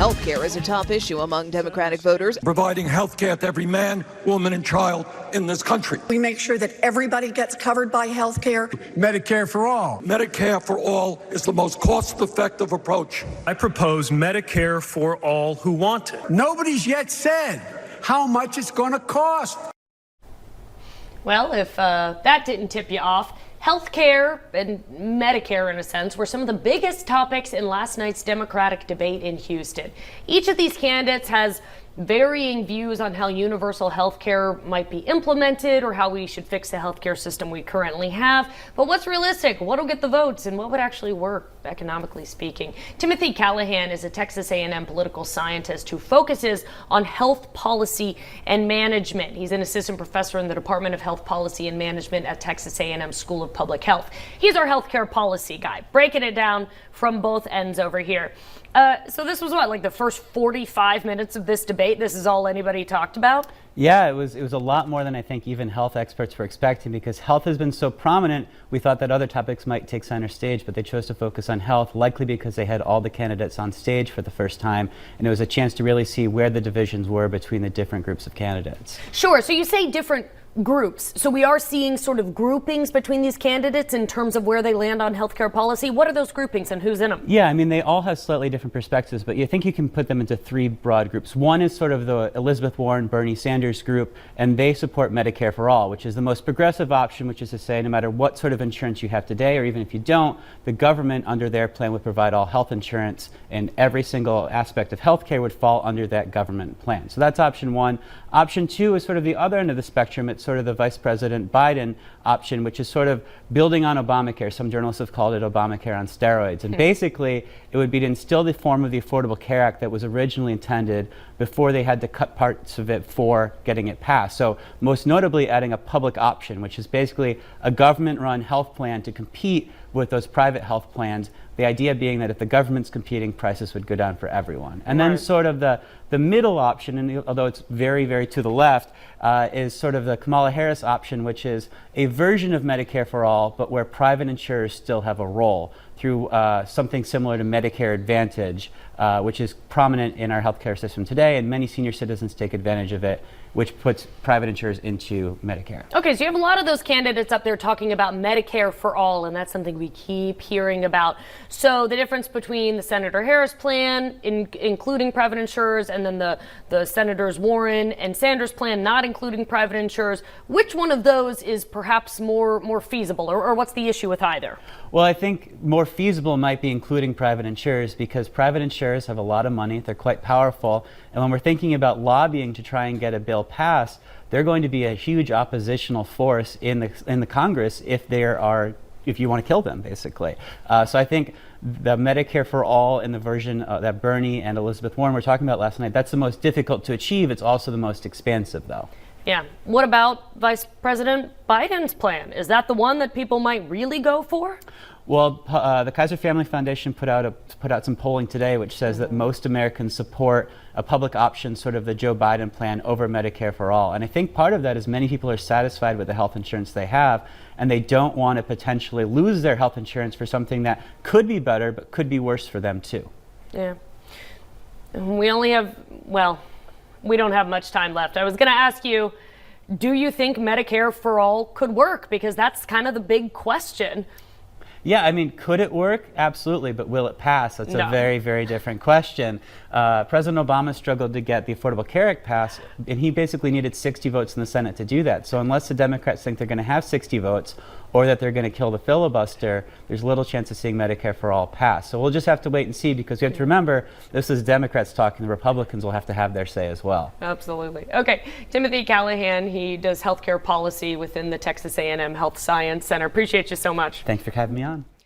Health care is a top issue among Democratic voters. Providing health care to every man, woman, and child in this country. We make sure that everybody gets covered by health care. Medicare for all. Medicare for all is the most cost-effective approach. I propose Medicare for all who want it. Nobody's yet said how much it's going to cost. Well, if that didn't tip you off, healthcare and Medicare, in a sense, were some of the biggest topics in last night's Democratic debate in Houston. Each of these candidates has varying views on how universal health care might be implemented or how we should fix the healthcare system we currently have. But what's realistic? What'll get the votes and what would actually work, economically speaking? Timothy Callahan is a Texas A&M political scientist who focuses on health policy and management. He's an assistant professor in the Department of Health Policy and Management at Texas A&M School of Public Health. He's our healthcare policy guy, breaking it down from both ends over here. So this was what, like the first 45 minutes of this debate? This is all anybody talked about? Yeah, it was a lot more than I think even health experts were expecting, because health has been so prominent. We thought that other topics might take center stage, but they chose to focus on health, likely because they had all the candidates on stage for the first time, and it was a chance to really see where the divisions were between the different groups of candidates. Sure, so you say different groups. So we are seeing sort of groupings between these candidates in terms of where they land on healthcare policy. What are those groupings and who's in them? Yeah, I mean, they all have slightly different perspectives, but you think you can put them into three broad groups. One is sort of the Elizabeth Warren, Bernie Sanders group, and they support Medicare for all, which is the most progressive option, which is to say no matter what sort of insurance you have today, or even if you don't, the government under their plan would provide all health insurance, and every single aspect of healthcare would fall under that government plan. So that's option one. Option two is sort of the other end of the spectrum. It's sort of the Vice President Biden option, which is sort of building on Obamacare. Some journalists have called it Obamacare on steroids. And basically, it would be to instill the form of the Affordable Care Act that was originally intended before they had to cut parts of it for getting it passed. So most notably adding a public option, which is basically a government-run health plan to compete with those private health plans. The idea being that if the government's competing, prices would go down for everyone. And then sort of the middle option, and although it's very, very to the left, is sort of the Kamala Harris option, which is a version of Medicare for all, but where private insurers still have a role through something similar to Medicare Advantage, which is prominent in our healthcare system today, and many senior citizens take advantage of it, which puts private insurers into Medicare. Okay, so you have a lot of those candidates up there talking about Medicare for all, and that's something we keep hearing about. So the difference between the Senator Harris plan, including private insurers, and then the Senators Warren and Sanders plan, not including private insurers, which one of those is perhaps more feasible, or what's the issue with either? Well, I think more feasible might be including private insurers, because private insurers have a lot of money, they're quite powerful, and when we're thinking about lobbying to try and get a bill passed, they're going to be a huge oppositional force in the Congress if you want to kill them, basically. So I think the Medicare for all in the version that Bernie and Elizabeth Warren were talking about last night, that's the most difficult to achieve. It's also the most expansive, though. Yeah. What about Vice President Biden's plan? Is that the one that people might really go for? Well, the Kaiser Family Foundation put out some polling today, which says that most Americans support a public option, sort of the Joe Biden plan, over Medicare for all. And I think part of that is many people are satisfied with the health insurance they have, and they don't want to potentially lose their health insurance for something that could be better, but could be worse for them too. Yeah. We only have, well, we don't have much time left. I was going to ask you, do you think Medicare for all could work? Because that's kind of the big question. Yeah, I mean, could it work? Absolutely, but will it pass? That's a very, very different question. President Obama struggled to get the Affordable Care Act passed, and he basically needed 60 votes in the Senate to do that. So unless the Democrats think they're going to have 60 votes, or that they're going to kill the filibuster, there's little chance of seeing Medicare for all pass. So we'll just have to wait and see, because you have to remember, this is Democrats talking. The Republicans will have to have their say as well. Absolutely. Okay, Timothy Callahan, he does healthcare policy within the Texas A&M Health Science Center. Appreciate you so much. Thanks for having me on.